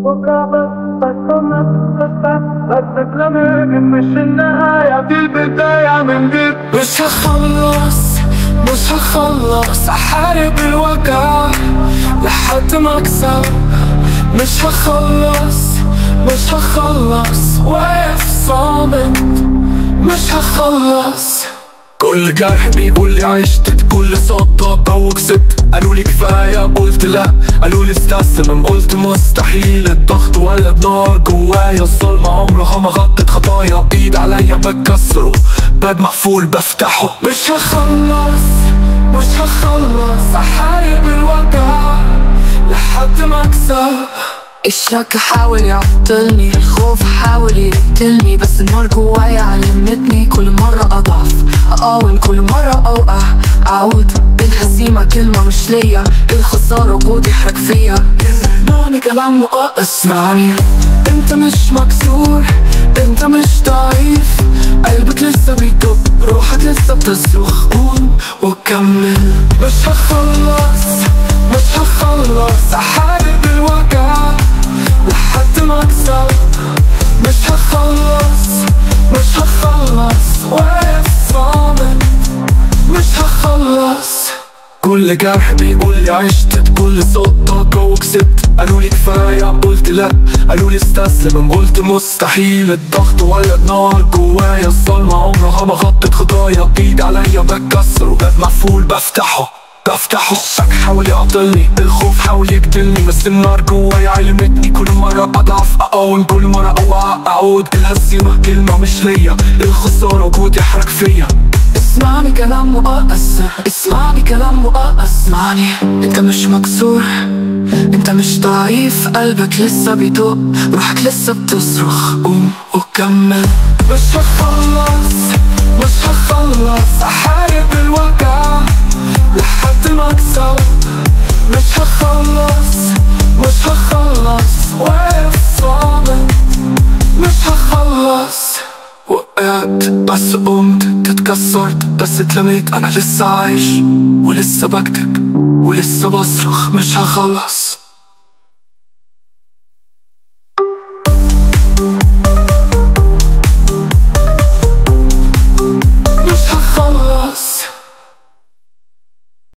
بس كلامك مش النهاية، دي البداية من جديد. مش هخلص احارب الوجع لحد ما اكسب. مش هخلص واقف صامت. مش هخلص. كل جرح بيقول لي عشت، كل صوت وكسبت. قالوا لي كفاية قلت لا، قالوا لي استسلم قلت مستحيل. الضغط ولا بنار جوايا، الظلمة عمرها ما غطت خطايا. ايد عليا بكسره، باب مقفول بفتحه. مش هخلص احارب الوجع لحد ما اكسب. الشك حاول يعطلني، الخوف حاول يقتلني، بس النار جوايا علمتني كل مرة أضعف أقاوم، كل مرة أوقع أعود. الهزيمة كلمة مش ليا، الخسارة وجود يحرق فيا. اسمعني كلام مؤقت، اسمعني. انت مش مكسور، انت مش ضعيف. قلبك لسه بيدق، روحك لسه بتصرخ. قوم وكمل. مش هخلص احارب الوجع لحد ما اكسب. مش هخلص واقف صامت. مش هخلص. كل جرح بيقول لي عشت، بكل صوت طاقة وكسبت. قالوا لي كفاية قلت لا، قالوا لي استسلم قلت مستحيل. الضغط ولا النار جوايا، الظلمة عمرها ما غطت خطايا. ايد عليا بكسره، باب مقفول بفتحه. الشك حاول يعطلني، الخوف حاول يقتلني، بس النار جوايا علمتني كل مرة أضعف أقاوم، كل مرة أوقع أعود. الهزيمة كلمة مش ليا، الخسارة وجود يحرق فيا. اسمعني كلام مؤقت، اسمعني. انت مش مكسور، انت مش ضعيف. قلبك لسه بيدق، روحك لسه بتصرخ. قوم وكمل. مش هخلص احارب الوجع لحد ما اكسب. مش هخلص واقف صامت. مش هخلص. وقعت بس قمت، اتكسرت بس اتلميت. انا لسه عايش ولسه بكتب ولسه بصرخ. مش هخلص.